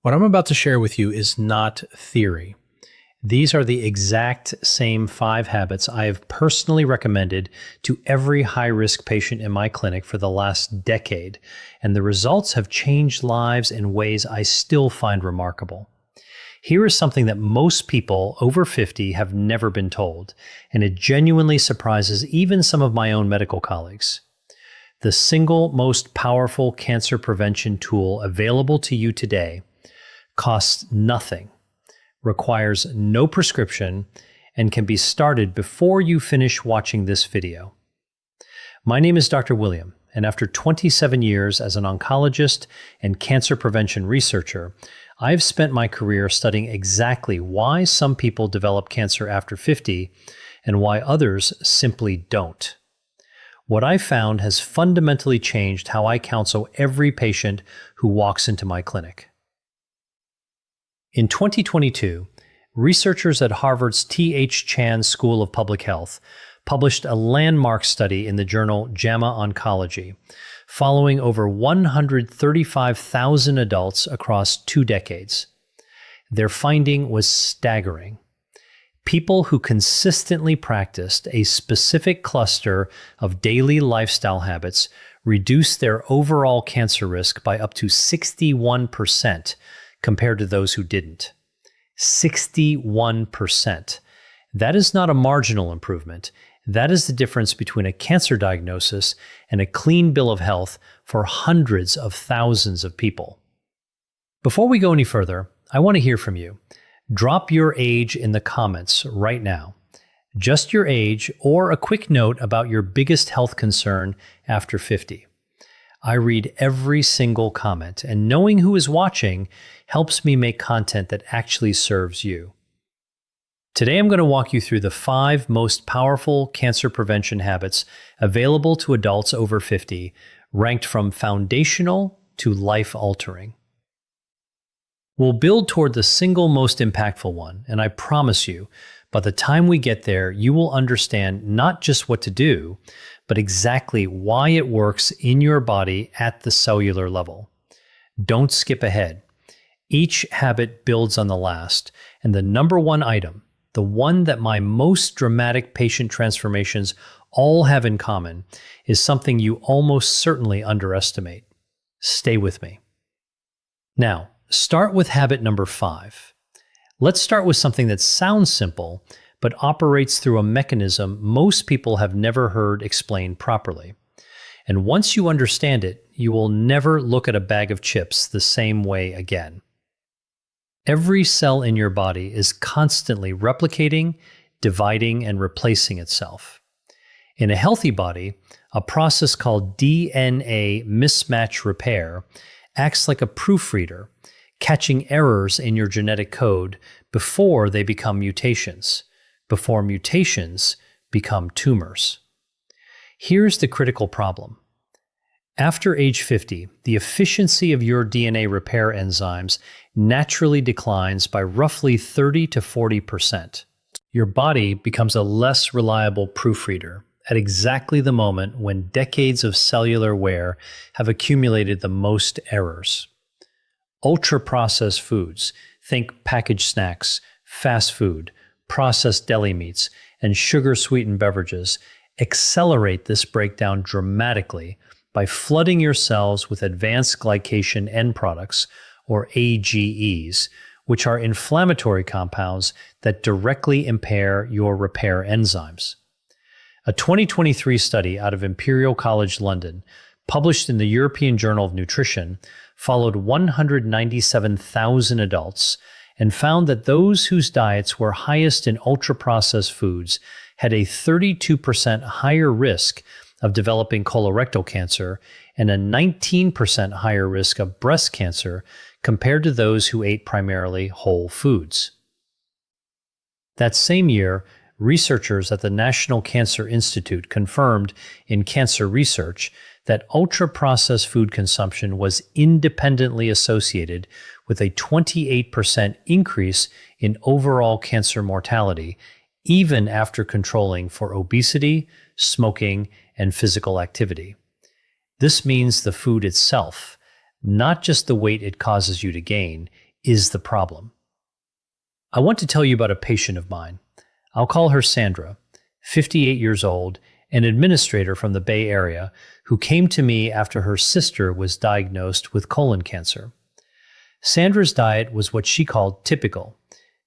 What I'm about to share with you is not theory. These are the exact same 5 habits I have personally recommended to every high-risk patient in my clinic for the last decade, and the results have changed lives in ways I still find remarkable. Here is something that most people over 50 have never been told, and it genuinely surprises even some of my own medical colleagues. The single most powerful cancer prevention tool available to you today costs nothing, requires no prescription, and can be started before you finish watching this video. My name is Dr. William, and after 27 years as an oncologist and cancer prevention researcher, I've spent my career studying exactly why some people develop cancer after 50 and why others simply don't. What I found has fundamentally changed how I counsel every patient who walks into my clinic. In 2022, researchers at Harvard's T.H. Chan School of Public Health published a landmark study in the journal JAMA Oncology, following over 135,000 adults across 2 decades. Their finding was staggering. People who consistently practiced a specific cluster of daily lifestyle habits reduced their overall cancer risk by up to 61%. Compared to those who didn't. 61%. That is not a marginal improvement. That is the difference between a cancer diagnosis and a clean bill of health for hundreds of thousands of people. Before we go any further, I want to hear from you. Drop your age in the comments right now. Just your age or a quick note about your biggest health concern after 50. I read every single comment, and knowing who is watching helps me make content that actually serves you. Today I'm going to walk you through the 5 most powerful cancer prevention habits available to adults over 50, ranked from foundational to life-altering. We'll build toward the single most impactful one, and I promise you, by the time we get there, you will understand not just what to do, but exactly why it works in your body at the cellular level. Don't skip ahead. Each habit builds on the last, and the number 1 item, the one that my most dramatic patient transformations all have in common, is something you almost certainly underestimate. Stay with me. Now, start with habit number 5. Let's start with something that sounds simple, but operates through a mechanism most people have never heard explained properly. And once you understand it, you will never look at a bag of chips the same way again. Every cell in your body is constantly replicating, dividing, and replacing itself. In a healthy body, a process called DNA mismatch repair acts like a proofreader, catching errors in your genetic code before they become mutations, before mutations become tumors. Here's the critical problem. After age 50, the efficiency of your DNA repair enzymes naturally declines by roughly 30 to 40%. Your body becomes a less reliable proofreader at exactly the moment when decades of cellular wear have accumulated the most errors. Ultra-processed foods, think packaged snacks, fast food, processed deli meats, and sugar-sweetened beverages, accelerate this breakdown dramatically by flooding your cells with advanced glycation end products, or AGEs, which are inflammatory compounds that directly impair your repair enzymes. A 2023 study out of Imperial College London, published in the European Journal of Nutrition, followed 197,000 adults and found that those whose diets were highest in ultra-processed foods had a 32% higher risk of developing colorectal cancer and a 19% higher risk of breast cancer compared to those who ate primarily whole foods. That same year, researchers at the National Cancer Institute confirmed in Cancer Research that ultra-processed food consumption was independently associated with a 28% increase in overall cancer mortality, even after controlling for obesity, smoking, and physical activity. This means the food itself, not just the weight it causes you to gain, is the problem. I want to tell you about a patient of mine. I'll call her Sandra, 58 years old, an administrator from the Bay Area, who came to me after her sister was diagnosed with colon cancer. Sandra's diet was what she called typical: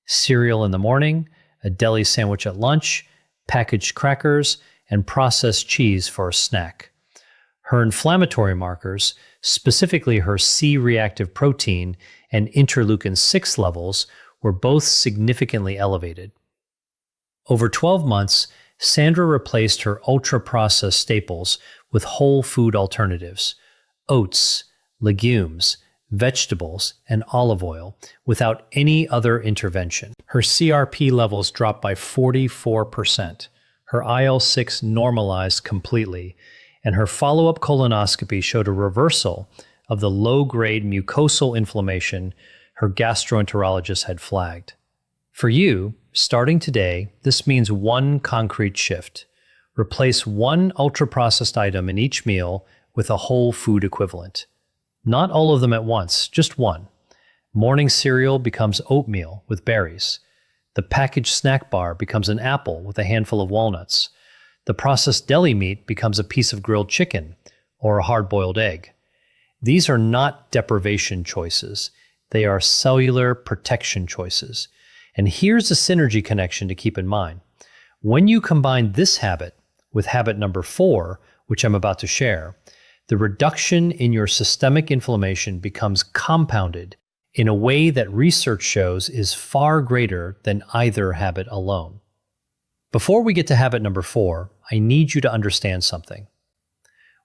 cereal in the morning, a deli sandwich at lunch, packaged crackers, and processed cheese for a snack. Her inflammatory markers, specifically her C-reactive protein and interleukin-6 levels, were both significantly elevated. Over 12 months, Sandra replaced her ultra-processed staples with whole food alternatives: oats, legumes, vegetables, and olive oil, without any other intervention. Her CRP levels dropped by 44%. Her IL-6 normalized completely, and her follow-up colonoscopy showed a reversal of the low-grade mucosal inflammation her gastroenterologist had flagged. For you, starting today, this means one concrete shift. Replace one ultra-processed item in each meal with a whole food equivalent. Not all of them at once, just one. Morning cereal becomes oatmeal with berries. The packaged snack bar becomes an apple with a handful of walnuts. The processed deli meat becomes a piece of grilled chicken or a hard-boiled egg. These are not deprivation choices. They are cellular protection choices. And here's a synergy connection to keep in mind. When you combine this habit with habit number 4, which I'm about to share, the reduction in your systemic inflammation becomes compounded in a way that research shows is far greater than either habit alone. Before we get to habit number 4, I need you to understand something.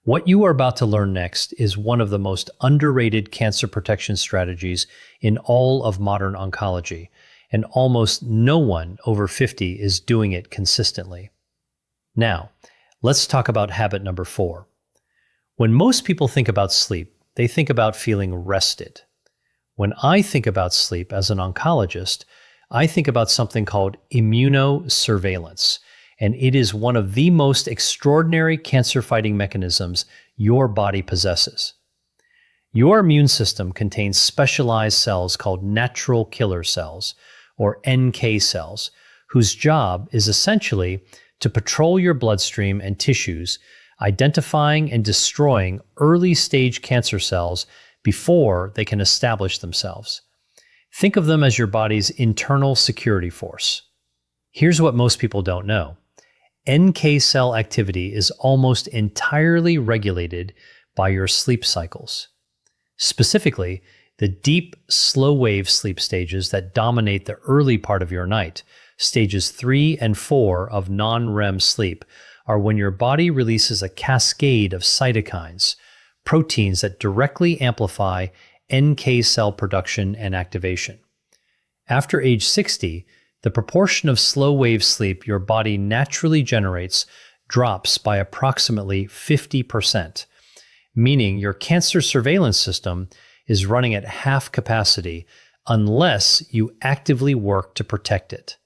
What you are about to learn next is one of the most underrated cancer protection strategies in all of modern oncology, and almost no one over 50 is doing it consistently. Now, let's talk about habit number 4. When most people think about sleep, they think about feeling rested. When I think about sleep as an oncologist, I think about something called immunosurveillance, and it is one of the most extraordinary cancer-fighting mechanisms your body possesses. Your immune system contains specialized cells called natural killer cells, or NK cells, whose job is essentially to patrol your bloodstream and tissues, identifying and destroying early-stage cancer cells before they can establish themselves. Think of them as your body's internal security force. Here's what most people don't know. NK cell activity is almost entirely regulated by your sleep cycles. Specifically, the deep, slow-wave sleep stages that dominate the early part of your night, stages 3 and 4 of non-REM sleep, are when your body releases a cascade of cytokines, proteins that directly amplify NK cell production and activation. After age 60, the proportion of slow-wave sleep your body naturally generates drops by approximately 50%, meaning your cancer surveillance system is running at half capacity unless you actively work to protect it.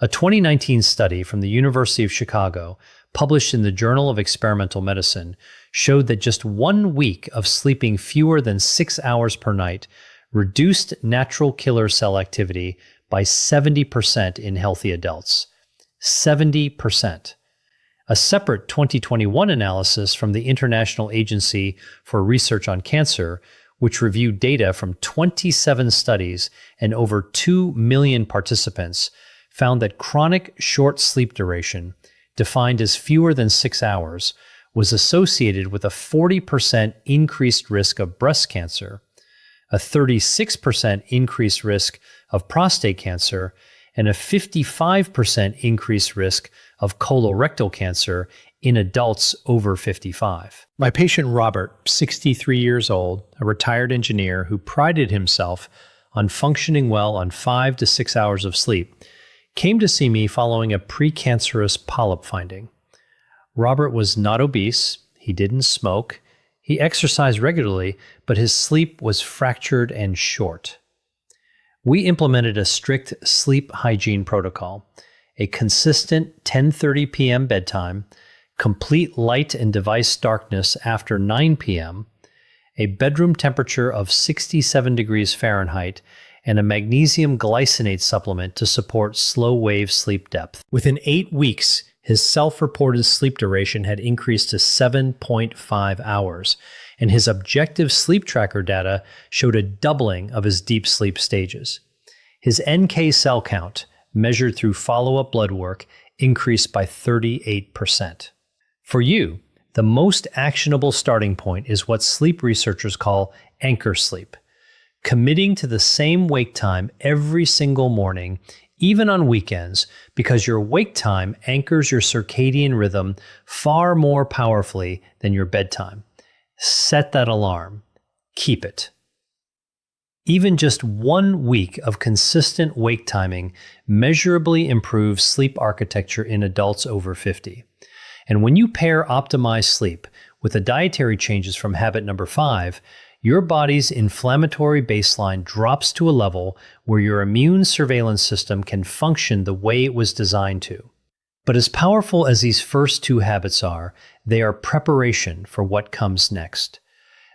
A 2019 study from the University of Chicago, published in the Journal of Experimental Medicine, showed that just 1 week of sleeping fewer than 6 hours per night reduced natural killer cell activity by 70% in healthy adults. 70%. A separate 2021 analysis from the International Agency for Research on Cancer, which reviewed data from 27 studies and over 2 million participants, found that chronic short sleep duration, defined as fewer than 6 hours, was associated with a 40% increased risk of breast cancer, a 36% increased risk of prostate cancer, and a 55% increased risk of colorectal cancer in adults over 55. My patient Robert, 63 years old, a retired engineer who prided himself on functioning well on 5 to 6 hours of sleep, came to see me following a precancerous polyp finding. Robert was not obese, he didn't smoke, he exercised regularly, but his sleep was fractured and short. We implemented a strict sleep hygiene protocol, a consistent 10:30 p.m. bedtime, complete light and device darkness after 9 p.m., a bedroom temperature of 67 degrees Fahrenheit, and a magnesium glycinate supplement to support slow-wave sleep depth. Within 8 weeks, his self-reported sleep duration had increased to 7.5 hours, and his objective sleep tracker data showed a doubling of his deep sleep stages. His NK cell count, measured through follow-up blood work, increased by 38%. For you, the most actionable starting point is what sleep researchers call anchor sleep. Committing to the same wake time every single morning, even on weekends, because your wake time anchors your circadian rhythm far more powerfully than your bedtime. Set that alarm. Keep it. Even just 1 week of consistent wake timing measurably improves sleep architecture in adults over 50. And when you pair optimized sleep with the dietary changes from habit number 5, your body's inflammatory baseline drops to a level where your immune surveillance system can function the way it was designed to. But as powerful as these first 2 habits are, they are preparation for what comes next.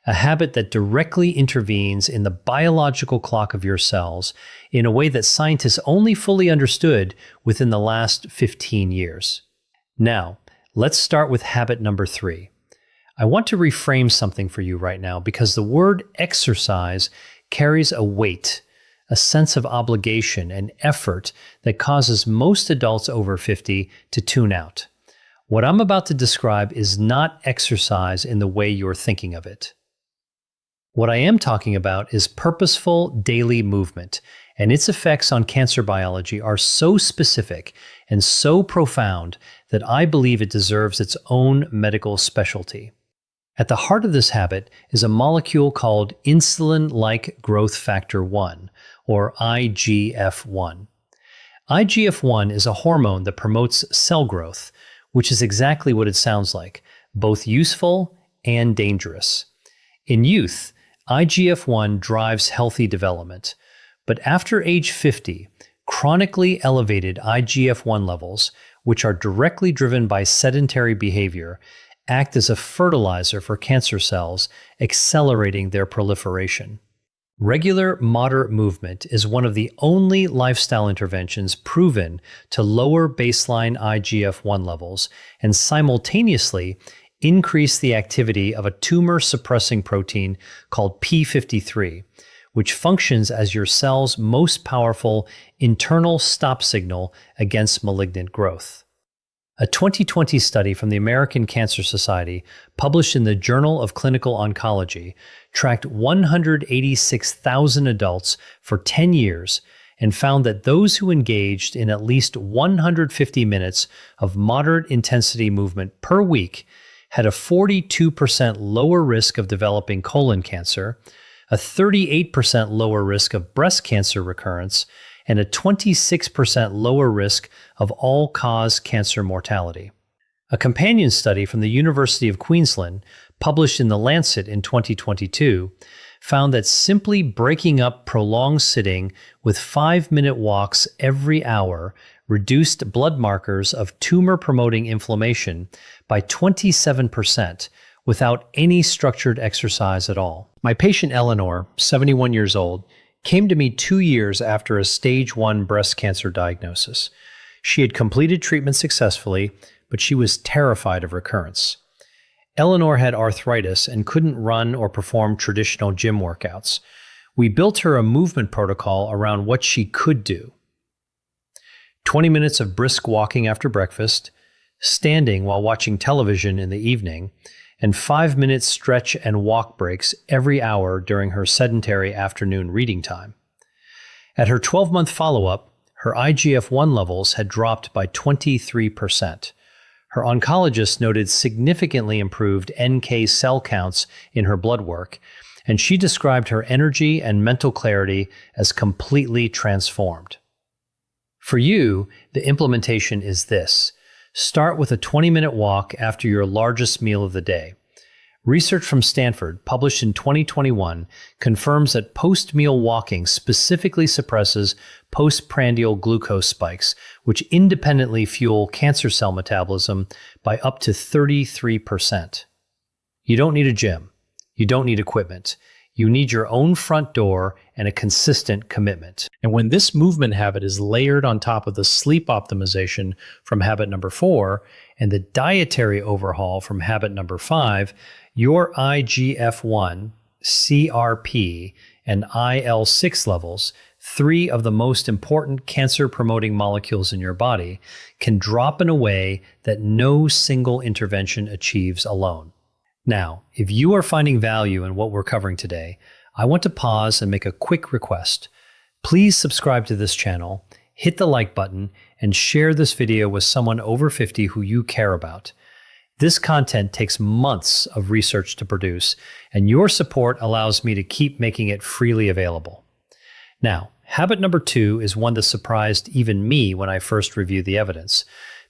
A habit that directly intervenes in the biological clock of your cells in a way that scientists only fully understood within the last 15 years. Now, let's start with habit number 3. I want to reframe something for you right now because the word exercise carries a weight, a sense of obligation and effort that causes most adults over 50 to tune out. What I'm about to describe is not exercise in the way you're thinking of it. What I am talking about is purposeful daily movement, and its effects on cancer biology are so specific and so profound that I believe it deserves its own medical specialty. At the heart of this habit is a molecule called insulin-like growth factor 1, or IGF-1. IGF-1 is a hormone that promotes cell growth, which is exactly what it sounds like, both useful and dangerous. In youth, IGF-1 drives healthy development, but after age 50, chronically elevated IGF-1 levels, which are directly driven by sedentary behavior, act as a fertilizer for cancer cells, accelerating their proliferation. Regular moderate movement is one of the only lifestyle interventions proven to lower baseline IGF-1 levels and simultaneously increase the activity of a tumor-suppressing protein called P53, which functions as your cell's most powerful internal stop signal against malignant growth. A 2020 study from the American Cancer Society, published in the Journal of Clinical Oncology, tracked 186,000 adults for 10 years and found that those who engaged in at least 150 minutes of moderate intensity movement per week had a 42% lower risk of developing colon cancer, a 38% lower risk of breast cancer recurrence, and a 26% lower risk of all-cause cancer mortality. A companion study from the University of Queensland, published in The Lancet in 2022, found that simply breaking up prolonged sitting with 5-minute walks every hour reduced blood markers of tumor-promoting inflammation by 27% without any structured exercise at all. My patient Eleanor, 71 years old, came to me 2 years after a stage 1 breast cancer diagnosis. She had completed treatment successfully, but she was terrified of recurrence. Eleanor had arthritis and couldn't run or perform traditional gym workouts. We built her a movement protocol around what she could do. 20 minutes of brisk walking after breakfast, standing while watching television in the evening, and 5-minute stretch and walk breaks every hour during her sedentary afternoon reading time. At her 12-month follow-up, her IGF-1 levels had dropped by 23%. Her oncologist noted significantly improved NK cell counts in her blood work, and she described her energy and mental clarity as completely transformed. For you, the implementation is this. Start with a 20-minute walk after your largest meal of the day. Research from Stanford, published in 2021, confirms that post-meal walking specifically suppresses postprandial glucose spikes, which independently fuel cancer cell metabolism by up to 33%. You don't need a gym. You don't need equipment. You need your own front door and a consistent commitment. And when this movement habit is layered on top of the sleep optimization from habit number 4 and the dietary overhaul from habit number 5, your IGF-1, CRP, and IL-6 levels, 3 of the most important cancer-promoting molecules in your body, can drop in a way that no single intervention achieves alone. Now, if you are finding value in what we're covering today, I want to pause and make a quick request. Please subscribe to this channel, hit the like button, and share this video with someone over 50 who you care about. This content takes months of research to produce, and your support allows me to keep making it freely available. Now, habit number 2 is one that surprised even me when I first reviewed the evidence,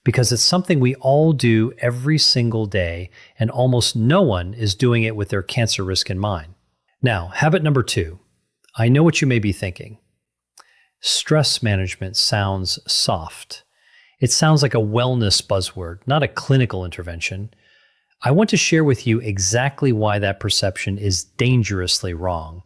because it's something we all do every single day, and almost no one is doing it with their cancer risk in mind. Now, habit number 2. I know what you may be thinking. Stress management sounds soft. It sounds like a wellness buzzword, not a clinical intervention. I want to share with you exactly why that perception is dangerously wrong,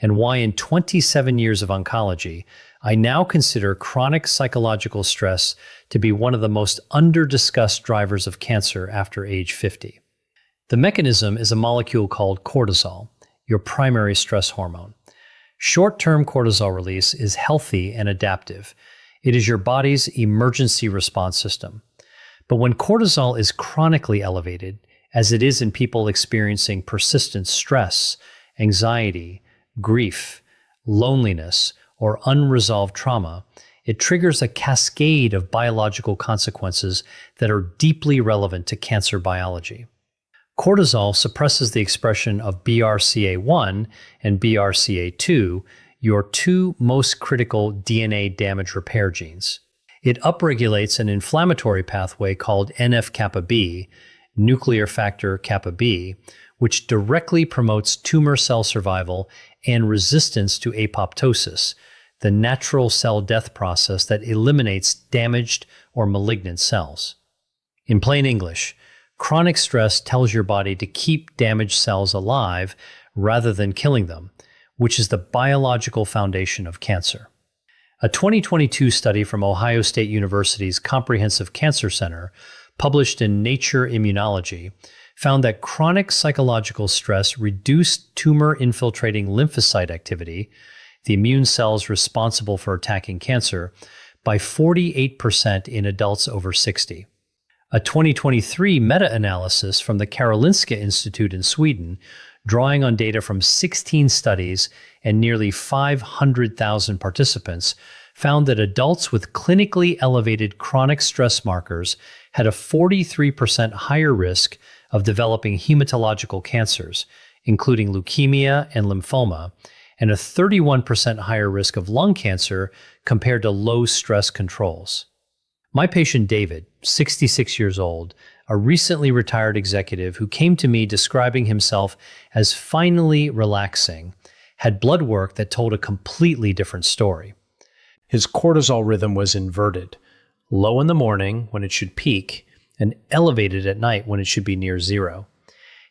and why in 27 years of oncology, I now consider chronic psychological stress to be one of the most under-discussed drivers of cancer after age 50. The mechanism is a molecule called cortisol, your primary stress hormone. Short-term cortisol release is healthy and adaptive. It is your body's emergency response system. But when cortisol is chronically elevated, as it is in people experiencing persistent stress, anxiety, grief, loneliness, or unresolved trauma, it triggers a cascade of biological consequences that are deeply relevant to cancer biology. Cortisol suppresses the expression of BRCA1 and BRCA2, your 2 most critical DNA damage repair genes. It upregulates an inflammatory pathway called NF-kappa B, nuclear factor kappa B, which directly promotes tumor cell survival and resistance to apoptosis, the natural cell death process that eliminates damaged or malignant cells. In plain English, chronic stress tells your body to keep damaged cells alive rather than killing them, which is the biological foundation of cancer. A 2022 study from Ohio State University's Comprehensive Cancer Center, published in Nature Immunology, found that chronic psychological stress reduced tumor-infiltrating lymphocyte activity, the immune cells responsible for attacking cancer, by 48% in adults over 60. A 2023 meta-analysis from the Karolinska Institute in Sweden, drawing on data from 16 studies and nearly 500,000 participants, found that adults with clinically elevated chronic stress markers had a 43% higher risk of developing hematological cancers, including leukemia and lymphoma, and a 31% higher risk of lung cancer compared to low-stress controls. My patient David, 66 years old, a recently retired executive who came to me describing himself as finally relaxing, had blood work that told a completely different story. His cortisol rhythm was inverted, low in the morning when it should peak, and elevated at night when it should be near zero.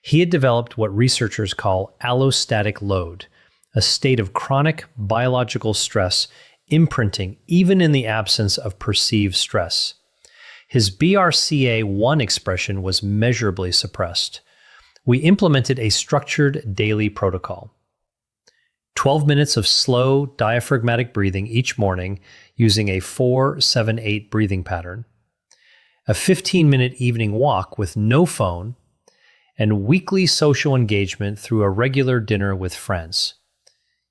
He had developed what researchers call allostatic load, a state of chronic biological stress imprinting even in the absence of perceived stress. His BRCA1 expression was measurably suppressed. We implemented a structured daily protocol. 12 minutes of slow diaphragmatic breathing each morning using a 4-7-8 breathing pattern, a 15-minute evening walk with no phone, and weekly social engagement through a regular dinner with friends.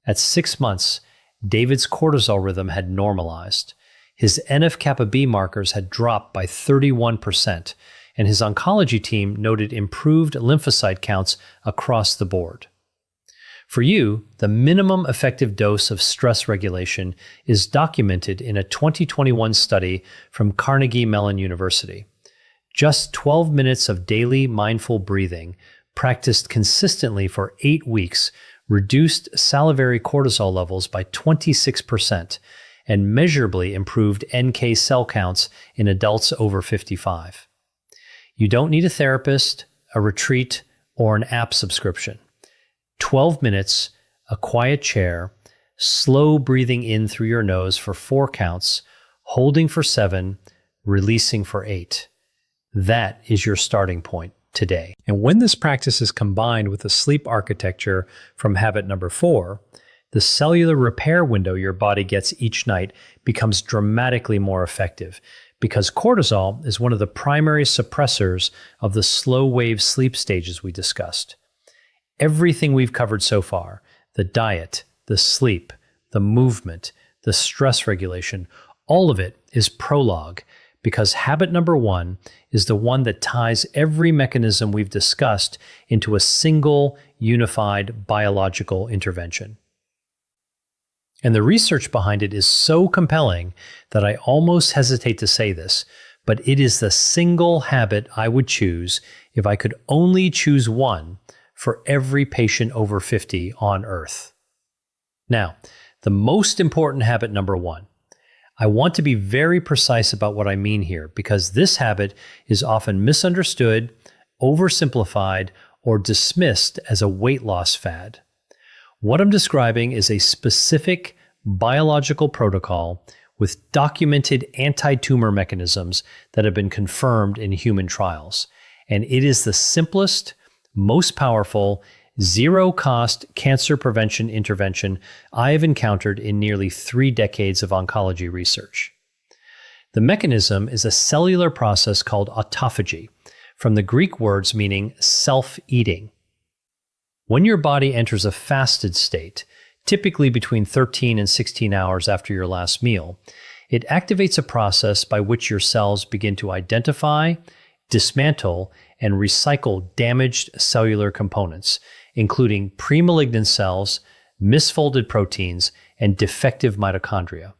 At 6 months, David's cortisol rhythm had normalized. His NF-kappa B markers had dropped by 31%, and his oncology team noted improved lymphocyte counts across the board. For you, the minimum effective dose of stress regulation is documented in a 2021 study from Carnegie Mellon University. Just 12 minutes of daily mindful breathing, practiced consistently for 8 weeks, reduced salivary cortisol levels by 26% and measurably improved NK cell counts in adults over 55. You don't need a therapist, a retreat, or an app subscription. 12 minutes, a quiet chair, slow breathing in through your nose for 4 counts, holding for 7, releasing for 8. That is your starting point today. And when this practice is combined with the sleep architecture from habit number 4, the cellular repair window your body gets each night becomes dramatically more effective, because cortisol is one of the primary suppressors of the slow wave sleep stages we discussed. Everything we've covered so far, the diet, the sleep, the movement, the stress regulation, all of it is prologue, because habit number 1 is the one that ties every mechanism we've discussed into a single, unified biological intervention. And the research behind it is so compelling that I almost hesitate to say this, but it is the single habit I would choose if I could only choose one for every patient over 50 on Earth. Now, the most important habit number 1. I want to be very precise about what I mean here, because this habit is often misunderstood, oversimplified, or dismissed as a weight loss fad. What I'm describing is a specific biological protocol with documented anti-tumor mechanisms that have been confirmed in human trials. And it is the simplest, most powerful, zero-cost cancer prevention intervention I have encountered in nearly 3 decades of oncology research. The mechanism is a cellular process called autophagy, from the Greek words meaning self-eating. When your body enters a fasted state, typically between 13 and 16 hours after your last meal, it activates a process by which your cells begin to identify, dismantle, and recycle damaged cellular components, including premalignant cells, misfolded proteins, and defective mitochondria.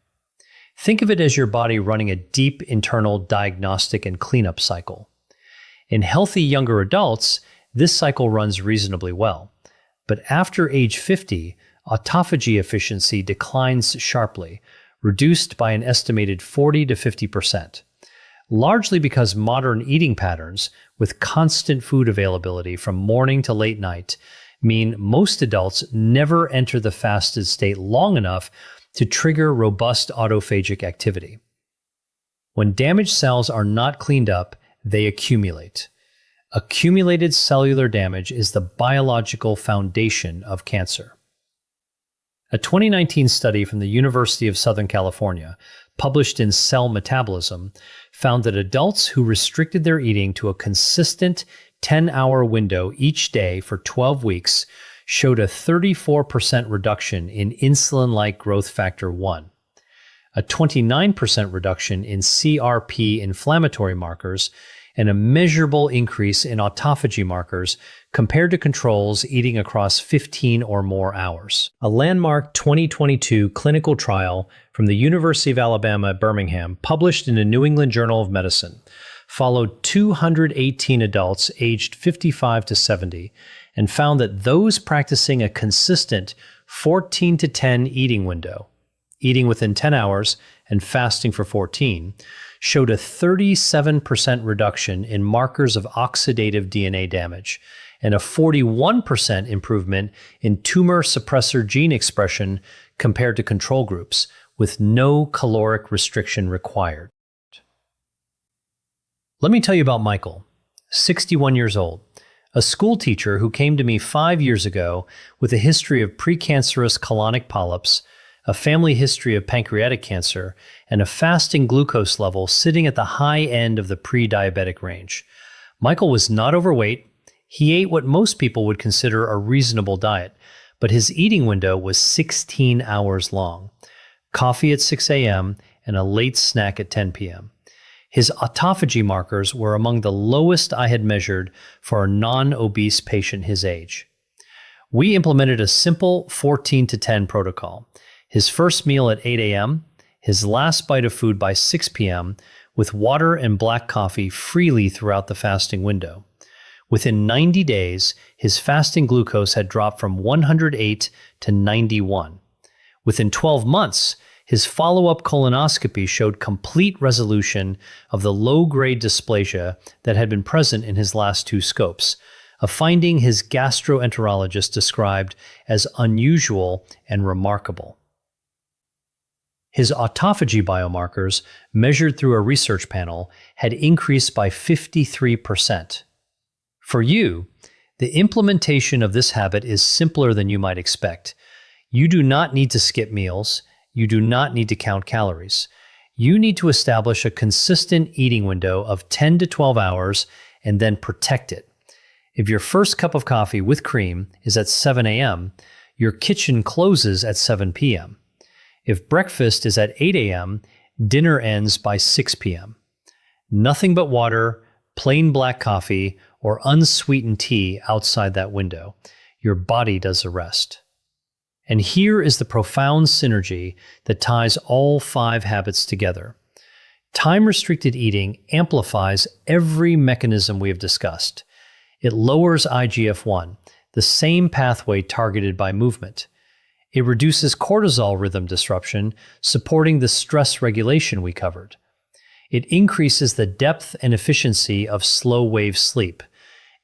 Think of it as your body running a deep internal diagnostic and cleanup cycle. In healthy younger adults, this cycle runs reasonably well. But after age 50, autophagy efficiency declines sharply, reduced by an estimated 40 to 50%, largely because modern eating patterns, with constant food availability from morning to late night, mean most adults never enter the fasted state long enough to trigger robust autophagic activity. When damaged cells are not cleaned up, they accumulate. Accumulated cellular damage is the biological foundation of cancer. A 2019 study from the University of Southern California, published in Cell Metabolism, found that adults who restricted their eating to a consistent 10-hour window each day for 12 weeks showed a 34% reduction in insulin-like growth factor 1, a 29% reduction in CRP inflammatory markers, and a measurable increase in autophagy markers compared to controls eating across 15 or more hours. A landmark 2022 clinical trial from the University of Alabama at Birmingham, published in the New England Journal of Medicine, followed 218 adults aged 55 to 70 and found that those practicing a consistent 14 to 10 eating window, eating within 10 hours and fasting for 14, showed a 37% reduction in markers of oxidative DNA damage and a 41% improvement in tumor suppressor gene expression compared to control groups, with no caloric restriction required. Let me tell you about Michael, 61 years old, a school teacher who came to me 5 years ago with a history of precancerous colonic polyps, a family history of pancreatic cancer, and a fasting glucose level sitting at the high end of the pre-diabetic range. Michael was not overweight. He ate what most people would consider a reasonable diet, but his eating window was 16 hours long. Coffee at 6 a.m. and a late snack at 10 p.m. His autophagy markers were among the lowest I had measured for a non-obese patient his age. We implemented a simple 14 to 10 protocol. His first meal at 8 a.m., his last bite of food by 6 p.m., with water and black coffee freely throughout the fasting window. Within 90 days, his fasting glucose had dropped from 108 to 91. Within 12 months, his follow-up colonoscopy showed complete resolution of the low-grade dysplasia that had been present in his last 2 scopes, a finding his gastroenterologist described as unusual and remarkable. His autophagy biomarkers, measured through a research panel, had increased by 53%. For you, the implementation of this habit is simpler than you might expect. You do not need to skip meals. You do not need to count calories. You need to establish a consistent eating window of 10 to 12 hours and then protect it. If your first cup of coffee with cream is at 7 a.m., your kitchen closes at 7 p.m. If breakfast is at 8 a.m., dinner ends by 6 p.m. Nothing but water, plain black coffee, or unsweetened tea outside that window. Your body does the rest. And here is the profound synergy that ties all 5 habits together. Time-restricted eating amplifies every mechanism we have discussed. It lowers IGF-1, the same pathway targeted by movement. It reduces cortisol rhythm disruption, supporting the stress regulation we covered. It increases the depth and efficiency of slow-wave sleep.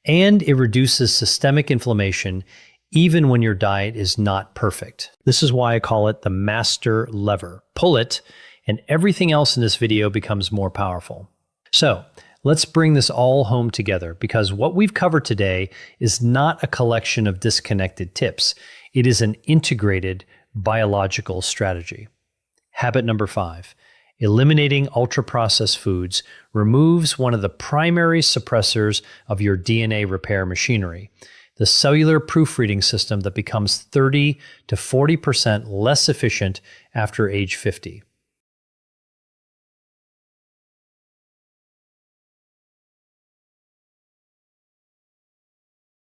And it reduces systemic inflammation even when your diet is not perfect. This is why I call it the master lever. Pull it, and everything else in this video becomes more powerful. So, let's bring this all home together, because what we've covered today is not a collection of disconnected tips. It is an integrated biological strategy. Habit number 5. Eliminating ultra-processed foods removes one of the primary suppressors of your DNA repair machinery, the cellular proofreading system that becomes 30 to 40% less efficient after age 50.